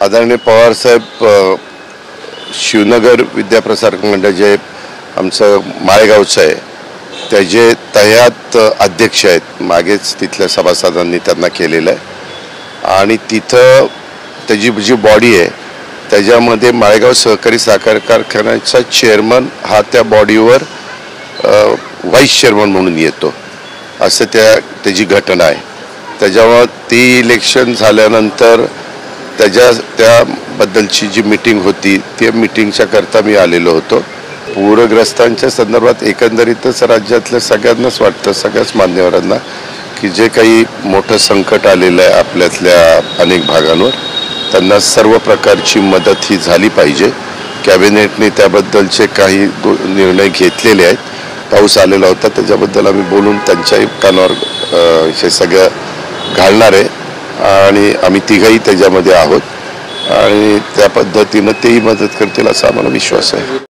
आदरणीय पवार साहेब शिवनगर विद्याप्रसारक मंडळ जे आमचं माळेगावचं आहे त्याचे तयात अध्यक्ष आहेत। मागेच तिथल्या सभासदांनी त्यांना केलेलं आहे आणि तिथं त्याची जी बॉडी आहे त्याच्यामध्ये माळेगाव सहकारी साखर कारखान्याचा चेअरमन हा त्या बॉडीवर व्हाईस चेअरमन म्हणून येतो असं त्याची घटना आहे। त्याच्यामुळे ती इलेक्शन झाल्यानंतर त्याबद्दलची जी मीटिंग होती त्या मीटिंगच्या करता मी आलेलो होतो। पूरग्रस्तांच्या संदर्भात एकंदरीतच राज्यातल्या सगळ्यांनाच वाटतं, सगळ्याच मान्यवरांना की जे काही मोठं संकट आलेलं आहे आपल्यातल्या अनेक भागांवर त्यांना सर्व प्रकारची मदत ही झाली पाहिजे। कॅबिनेटने त्याबद्दलचे काही निर्णय घेतलेले आहेत। पाऊस आलेला होता त्याच्याबद्दल आम्ही बोलून त्यांच्याही कानावर हे सगळं घालणार आहे आणि आम्ही तिघही त्याच्यामध्ये आहोत आणि त्या पद्धतीनं तेही मदत करतील असा आम्हाला विश्वास आहे।